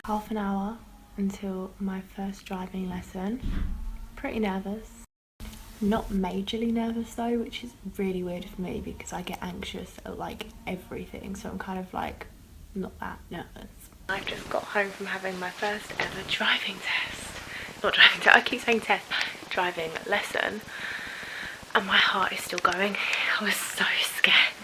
half an hour until my first driving lesson. Pretty nervous. Not majorly nervous though, which is really weird for me because I get anxious at like everything, so I'm kind of like not that nervous. I've just got home from having my first ever driving test. Not driving test, I keep saying test. Driving lesson. And my heart is still going. I was so scared.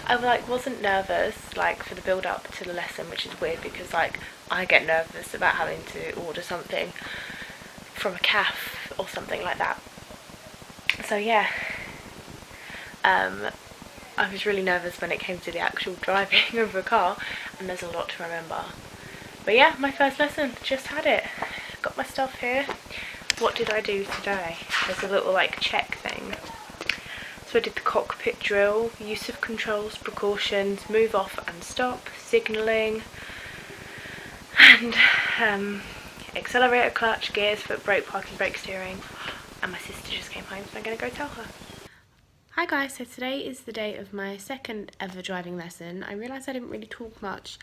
I like wasn't nervous like for the build up to the lesson, which is weird because like I get nervous about having to order something from a cafe or something like that. So yeah, I was really nervous when it came to the actual driving of a car, and there's a lot to remember. But yeah, my first lesson, just had it. Got my stuff here. What did I do today? There's a little like check thing. So I did the cockpit drill, use of controls, precautions, move off and stop, signalling, and accelerator, clutch, gears, foot brake, parking brake, steering. And my sister just came home, so I'm gonna go tell her. Hi guys, so today is the day of my second ever driving lesson. I realised I didn't really talk much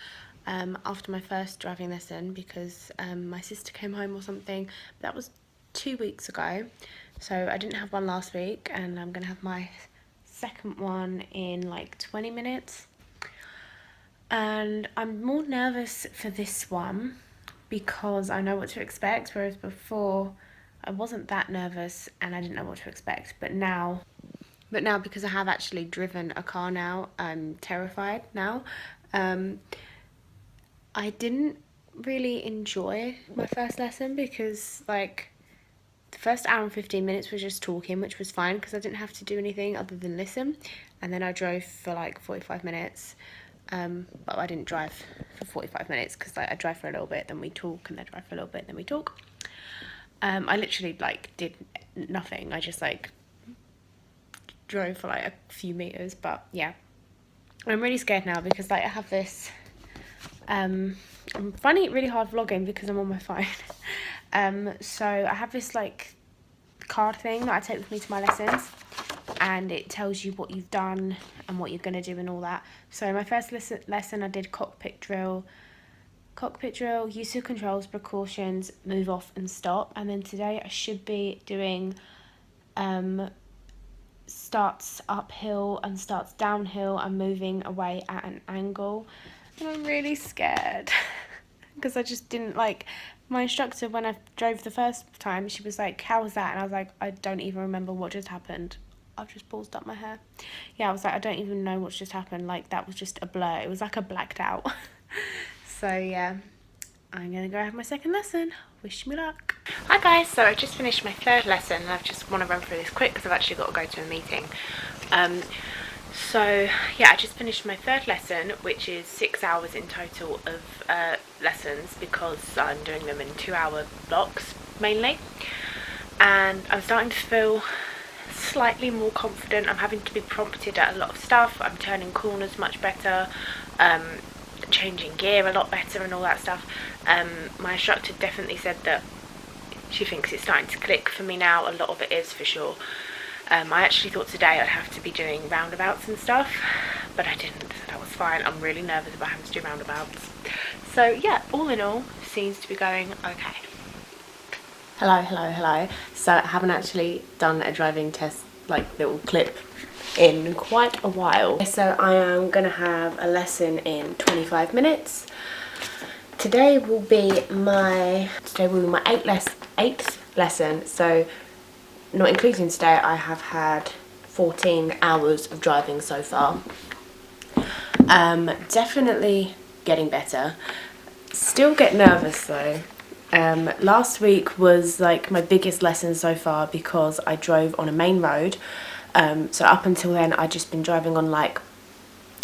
after my first driving lesson because my sister came home or something. That was 2 weeks ago, so I didn't have one last week, and I'm gonna have my second one in like 20 minutes. And I'm more nervous for this one because I know what to expect, whereas before I wasn't that nervous and I didn't know what to expect. But now because I have actually driven a car now, I'm terrified now. I didn't really enjoy my first lesson because like the first hour and 15 minutes was just talking, which was fine because I didn't have to do anything other than listen. And then I drove for like 45 minutes. But I didn't drive for 45 minutes because like, I drive for a little bit, then we talk, and then drive for a little bit, then we talk. I literally like did nothing. I just like drove for like a few meters. But yeah, I'm really scared now because like I have this I'm finding it really hard vlogging because I'm on my phone. So I have this like card thing that I take with me to my lessons, and it tells you what you've done and what you're going to do and all that. So my first lesson I did cockpit drill, use of controls, precautions, move off and stop. And then today I should be doing starts uphill and starts downhill and moving away at an angle. And I'm really scared because I just didn't like my instructor when I drove the first time. She was like, how was that? And I was like, I don't even remember what just happened. I've just ballsed up my hair. Yeah, I was like, I don't even know what's just happened. Like that was just a blur. It was like I blacked out. So yeah, I'm gonna go have my second lesson. Wish me luck. Hi guys, so I just finished my third lesson and I just want to run through this quick because I've actually got to go to a meeting. So yeah, I just finished my third lesson, which is 6 hours in total of lessons because I'm doing them in 2-hour blocks mainly. And I'm starting to feel slightly more confident. I'm having to be prompted at a lot of stuff. I'm turning corners much better, changing gear a lot better and all that stuff. My instructor definitely said that she thinks it's starting to click for me now. A lot of it is for sure. I actually thought today I'd have to be doing roundabouts and stuff, but I didn't, so that was fine. I'm really nervous about having to do roundabouts. So yeah, all in all, seems to be going okay. Hello. So I haven't actually done a driving test, like little clip, in quite a while. So I am gonna have a lesson in 25 minutes. Today will be my eighth lesson. So not including today, I have had 14 hours of driving so far. Definitely getting better. Still get nervous though. Last week was like my biggest lesson so far because I drove on a main road. So up until then I'd just been driving on like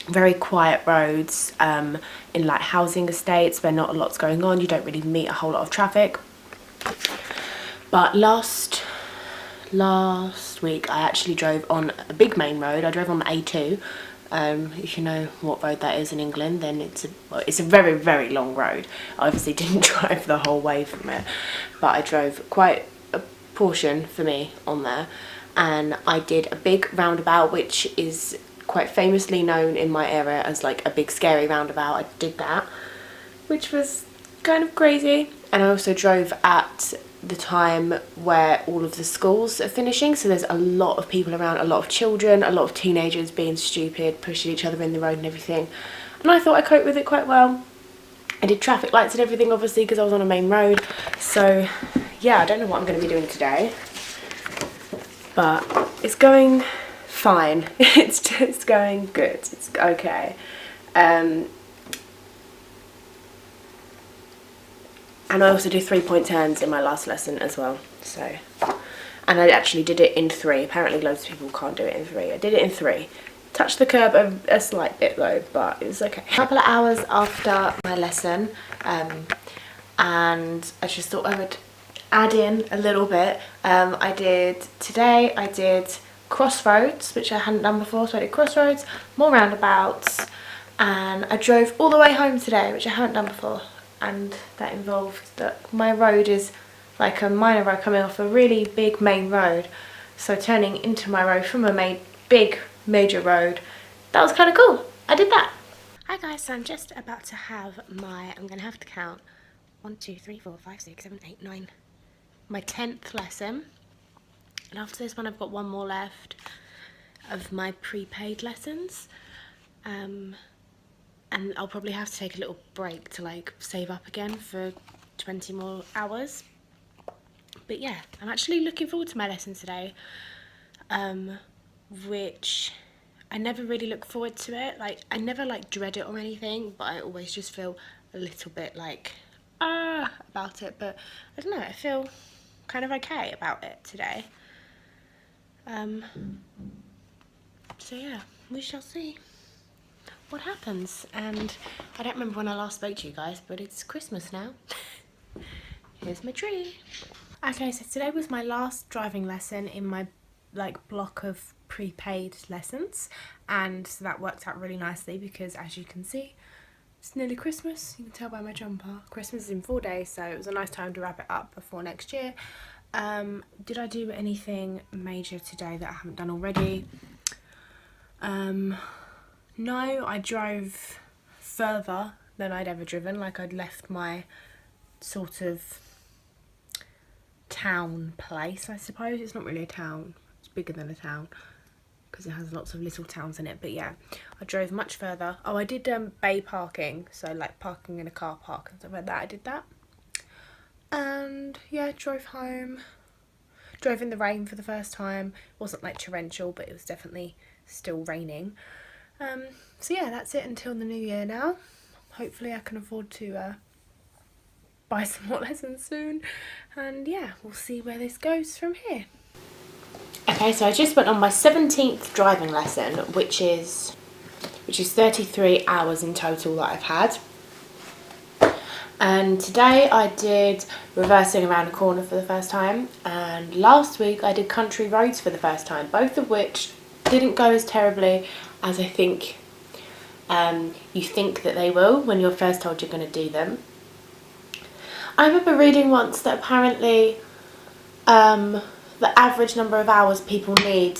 very quiet roads in like housing estates where not a lot's going on. You don't really meet a whole lot of traffic. But last week I actually drove on a big main road. I drove on the A2. If you know what road that is in England, then it's a very, very long road. I obviously didn't drive the whole way from it, but I drove quite a portion for me on there. And I did a big roundabout, which is quite famously known in my area as like a big scary roundabout. I did that, which was kind of crazy. And I also drove at the time where all of the schools are finishing, so there's a lot of people around, a lot of children, a lot of teenagers being stupid, pushing each other in the road and everything. And I thought I coped with it quite well. I did traffic lights and everything, obviously, because I was on a main road. So yeah, I don't know what I'm going to be doing today, but it's going fine. It's going good. It's okay. And I also do 3-point turns in my last lesson as well. So, and I actually did it in 3. Apparently loads of people can't do it in 3. I did it in 3. Touched the curb a slight bit though, but it was okay. A couple of hours after my lesson, and I just thought I would add in a little bit. Today I did crossroads, which I hadn't done before, so I did crossroads, more roundabouts, and I drove all the way home today, which I haven't done before. And that involved that my road is like a minor road coming off a really big main road, so turning into my road from a big major road, that was kind of cool. I did that. Hi guys, so I'm just about to have I'm gonna have to count 1 2 3 4 5 6 7 8 9, my 10th lesson, and after this one I've got one more left of my prepaid lessons. And I'll probably have to take a little break to like save up again for 20 more hours. But yeah, I'm actually looking forward to my lesson today, which I never really look forward to it. Like, I never like dread it or anything, but I always just feel a little bit like about it. But I don't know, I feel kind of okay about it today. So yeah, we shall see what happens. And I don't remember when I last spoke to you guys, but it's Christmas now. Here's my tree. Okay, so today was my last driving lesson in my like block of prepaid lessons, and so that worked out really nicely because, as you can see, it's nearly Christmas. You can tell by my jumper. Christmas is in 4 days, so it was a nice time to wrap it up before next year. Did I do anything major today that I haven't done already? No, I drove further than I'd ever driven. Like, I'd left my sort of town place, I suppose. It's not really a town. It's bigger than a town because it has lots of little towns in it. But yeah, I drove much further. Oh, I did bay parking, so like parking in a car park and stuff like that. I did that. And yeah, drove home. Drove in the rain for the first time. It wasn't like torrential, but it was definitely still raining. So yeah, that's it until the new year now. Hopefully I can afford to buy some more lessons soon, and yeah, we'll see where this goes from here. Okay, so I just went on my 17th driving lesson, which is 33 hours in total that I've had. And today I did reversing around a corner for the first time, and last week I did country roads for the first time, both of which didn't go as terribly as I think you think that they will when you're first told you're going to do them. I remember reading once that apparently the average number of hours people need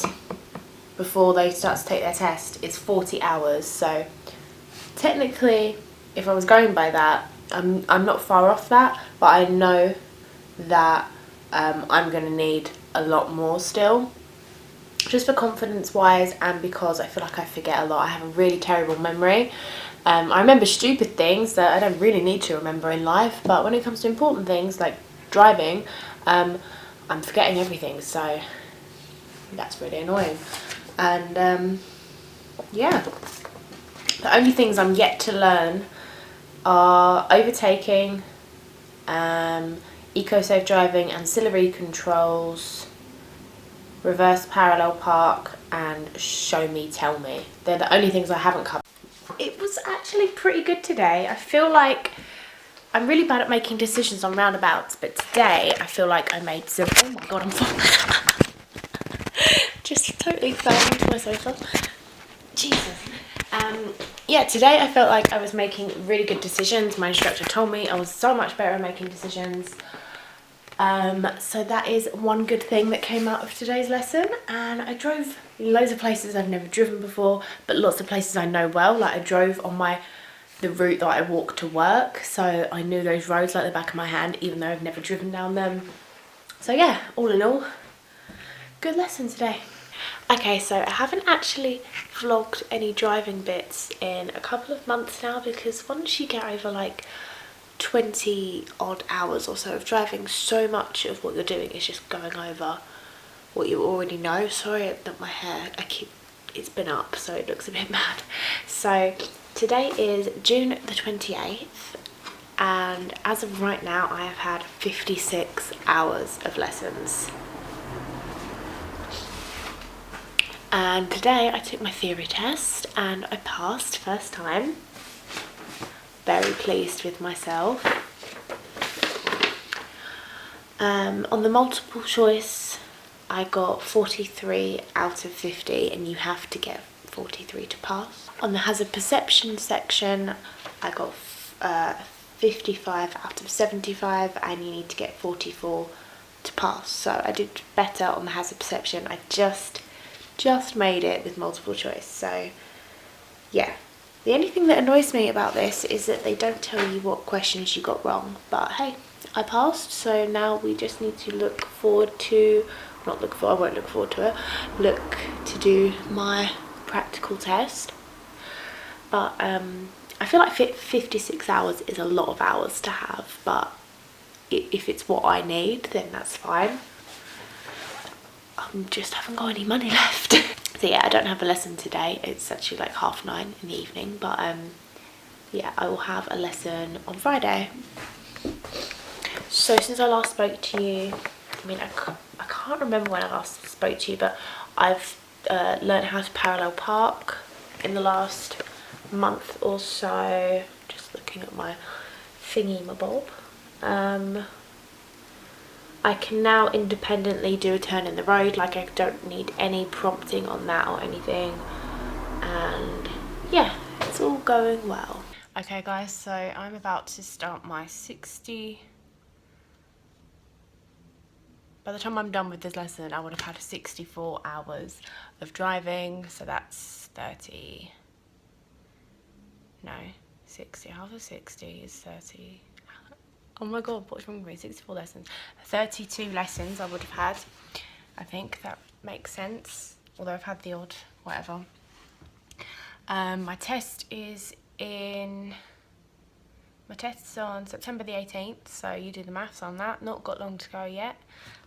before they start to take their test is 40 hours. So technically, if I was going by that, I'm not far off that, but I know that I'm going to need a lot more still, just for confidence wise, and because I feel like I forget a lot. I have a really terrible memory. I remember stupid things that I don't really need to remember in life, but when it comes to important things like driving, I'm forgetting everything, so that's really annoying. And yeah, the only things I'm yet to learn are overtaking, eco-safe driving, ancillary controls, reverse parallel park, and show me tell me. They're the only things I haven't covered. It was actually pretty good today. I feel like I'm really bad at making decisions on roundabouts, but today I feel like I made some. Oh my god, I'm falling. Just totally fell onto my sofa. Jesus. Yeah, today I felt like I was making really good decisions. My instructor told me I was so much better at making decisions. So that is one good thing that came out of today's lesson. And I drove loads of places I've never driven before, but lots of places I know well. Like, I drove on my the route that I walk to work, so I knew those roads like the back of my hand, even though I've never driven down them. So yeah, all in all, good lesson today. Okay, so I haven't actually vlogged any driving bits in a couple of months now, because once you get over like 20 odd hours or so of driving, so much of what you're doing is just going over what you already know. Sorry that my hair, it's been up so it looks a bit mad. So today is June the 28th, and as of right now I have had 56 hours of lessons. And today I took my theory test and I passed first time. Very pleased with myself. On the multiple choice I got 43 out of 50, and you have to get 43 to pass. On the hazard perception section I got 55 out of 75, and you need to get 44 to pass. So I did better on the hazard perception. I just made it with multiple choice. So yeah, the only thing that annoys me about this is that they don't tell you what questions you got wrong, but hey, I passed. So now we just need to look to do my practical test. But I feel like 56 hours is a lot of hours to have, but if it's what I need, then that's fine. I just haven't got any money left. So yeah, I don't have a lesson today. It's actually like 9:30 in the evening, but yeah, I will have a lesson on Friday. So since I last spoke to you, I mean, I can't remember when I last spoke to you, but I've learned how to parallel park in the last month or so. Just looking at my thingy-my-bob. I can now independently do a turn in the road, like I don't need any prompting on that or anything, and yeah, it's all going well. Okay guys, so I'm about to start my 60. By the time I'm done with this lesson, I would have had 64 hours of driving, so that's 30, no, 60, half of 60 is 30. Oh my god, what's wrong with me? 64 lessons. 32 lessons I would have had. I think that makes sense. Although I've had the odd whatever. My test is on September the 18th, so you do the maths on that. Not got long to go yet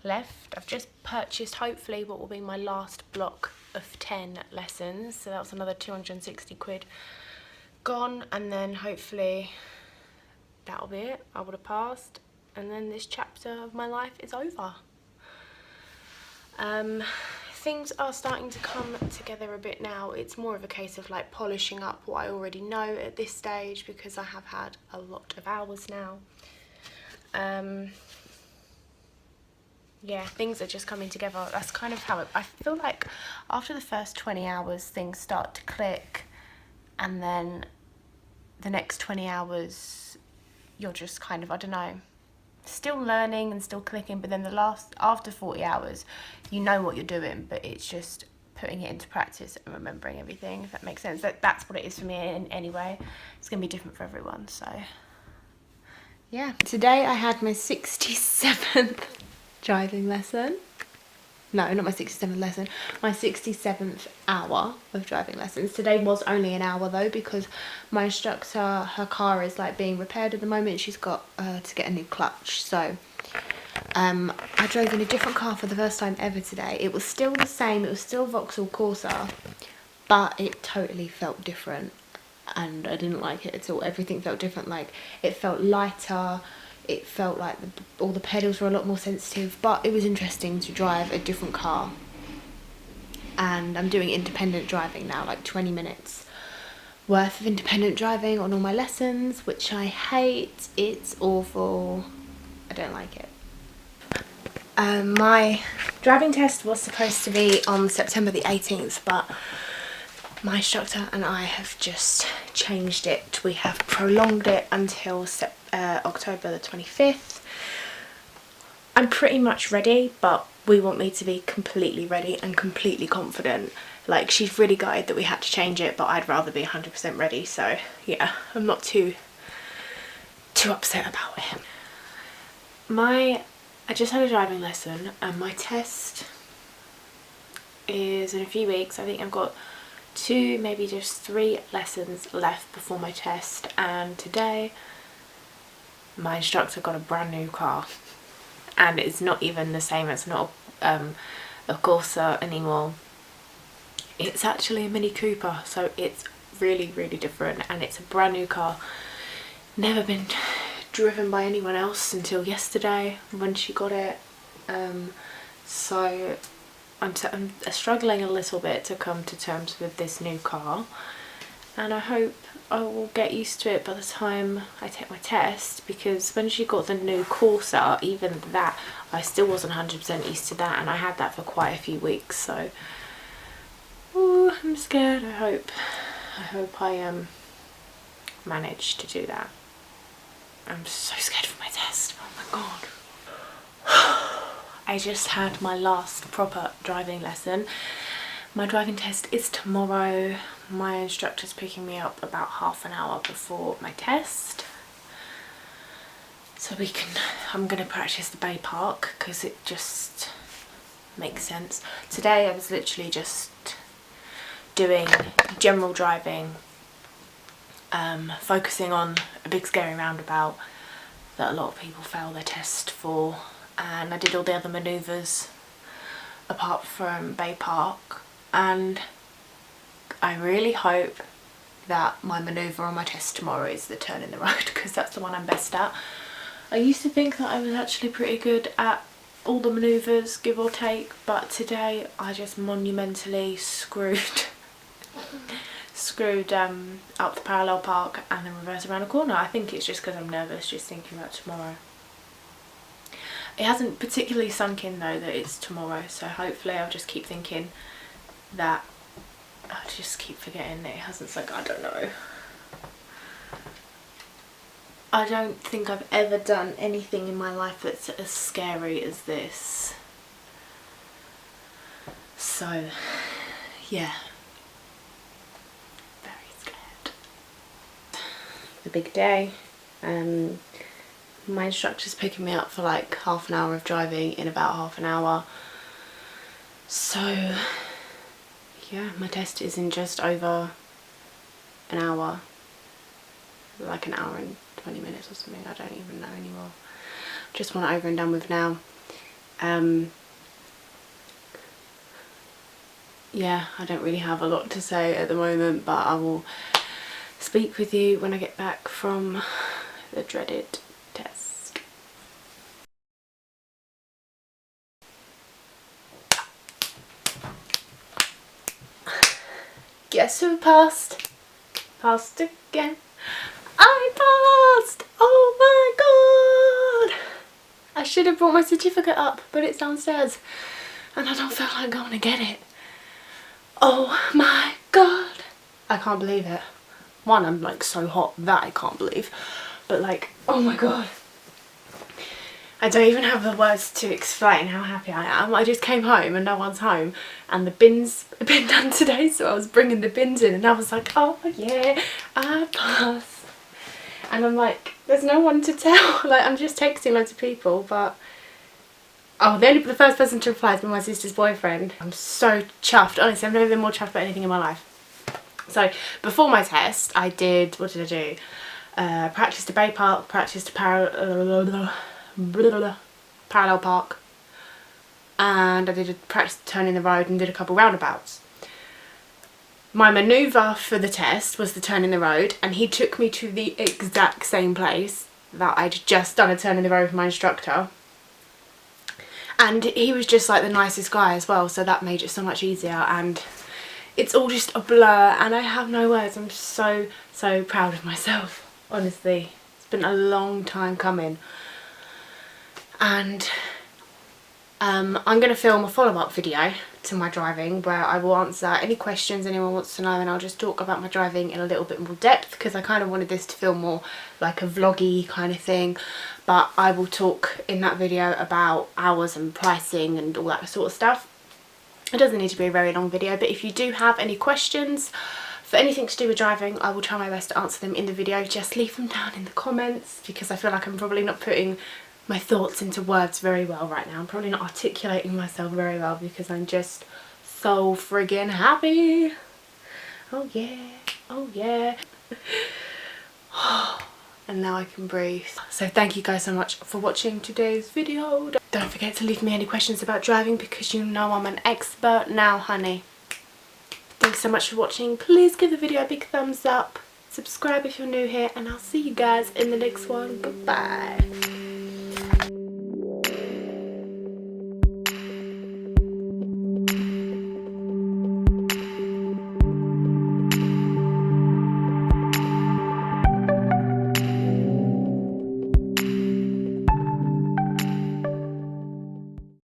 left. I've just purchased hopefully what will be my last block of 10 lessons. So that's another 260 quid gone, and then hopefully that'll be it. I would have passed, and then this chapter of my life is over. Things are starting to come together a bit now. It's more of a case of like polishing up what I already know at this stage, because I have had a lot of hours now. Yeah, things are just coming together. That's kind of how I feel like after the first 20 hours things start to click, and then the next 20 hours you're just kind of, I don't know, still learning and still clicking, but then after 40 hours you know what you're doing, but it's just putting it into practice and remembering everything, if that makes sense. That's what it is for me anyway. It's gonna be different for everyone, so yeah. Today I had my 67th driving lesson. No, not my 67th lesson, my 67th hour of driving lessons. Today was only an hour though, because my instructor, her car is like being repaired at the moment. She's got to get a new clutch, so I drove in a different car for the first time ever today. It was still the same, it was still Vauxhall Corsa, but it totally felt different, and I didn't like it at all. Everything felt different. Like, it felt lighter. It felt like all the pedals were a lot more sensitive, but it was interesting to drive a different car. And I'm doing independent driving now, like 20 minutes worth of independent driving on all my lessons, which I hate. It's awful. I don't like it. My driving test was supposed to be on September the 18th, but my instructor and I have just changed it. We have prolonged it until October the 25th. I'm pretty much ready, but we want me to be completely ready and completely confident like she's really gutted that we had to change it, but I'd rather be 100% ready. So yeah, I'm not too upset about it. I just had a driving lesson and my test is in a few weeks. I think I've got 2, maybe just 3 lessons left before my test, and today my instructor got a brand new car, and it's not even the same. It's not a Corsa anymore. It's actually a Mini Cooper, so it's really, really different, and it's a brand new car. Never been driven by anyone else until yesterday when she got it. So I'm struggling a little bit to come to terms with this new car, and I hope I will get used to it by the time I take my test, because when she got the new Corsa, even that, I still wasn't 100% used to that, and I had that for quite a few weeks. So ooh, I'm scared. I hope I manage to do that. I'm so scared for my test. Oh my god. I just had my last proper driving lesson. My driving test is tomorrow. My instructor's picking me up about half an hour before my test, so I'm going to practice the Bay Park because it just makes sense. Today I was literally just doing general driving, focusing on a big scary roundabout that a lot of people fail their test for, and I did all the other manoeuvres apart from Bay Park, and I really hope that my manoeuvre on my test tomorrow is the turn in the road, because that's the one I'm best at. I used to think that I was actually pretty good at all the manoeuvres, give or take, but today I just monumentally screwed up the parallel park and then reverse around a corner. I think it's just because I'm nervous just thinking about tomorrow. It hasn't particularly sunk in though that it's tomorrow, so hopefully I'll just keep thinking that. I just keep forgetting that it hasn't sunk. I don't know. I don't think I've ever done anything in my life that's as scary as this. So yeah, very scared. The big day. My instructor's picking me up for like half an hour of driving in about half an hour. So yeah, my test is in just over an hour, like an hour and 20 minutes or something. I don't even know anymore. Just want it over and done with now. Yeah, I don't really have a lot to say at the moment, but I will speak with you when I get back from the dreaded test. Guess who passed? Passed again. I passed! Oh my god! I should have brought my certificate up, but it's downstairs and I don't feel like going to get it. Oh my god! I can't believe it. One, I'm like so hot that I can't believe, but like, oh my god. I don't even have the words to explain how happy I am. I just came home and no one's home, and the bins have been done today, so I was bringing the bins in and I was like, oh yeah, I passed. And I'm like, there's no one to tell. Like, I'm just texting loads of people, but oh, the first person to reply has been my sister's boyfriend. I'm so chuffed. Honestly, I've never been more chuffed about anything in my life. So before my test, I did, what did I do? Practiced a Bay Park, practiced a parallel park, and I did a practice turning the road and did a couple roundabouts. My manoeuvre for the test was the turn in the road, and he took me to the exact same place that I'd just done a turn in the road with my instructor, and he was just like the nicest guy as well, so that made it so much easier. And it's all just a blur and I have no words. I'm so proud of myself, honestly. It's been a long time coming. And I'm going to film a follow-up video to my driving where I will answer any questions anyone wants to know, and I'll just talk about my driving in a little bit more depth, because I kind of wanted this to feel more like a vloggy kind of thing. But I will talk in that video about hours and pricing and all that sort of stuff. It doesn't need to be a very long video, but if you do have any questions for anything to do with driving, I will try my best to answer them in the video. Just leave them down in the comments, because I feel like I'm probably not putting my thoughts into words very well right now. I'm probably not articulating myself very well because I'm just so friggin' happy. Oh yeah, oh yeah. And now I can breathe. So thank you guys so much for watching today's video. Don't forget to leave me any questions about driving, because you know I'm an expert now, honey. Thanks so much for watching. Please give the video a big thumbs up. Subscribe if you're new here, and I'll see you guys in the next one. Goodbye.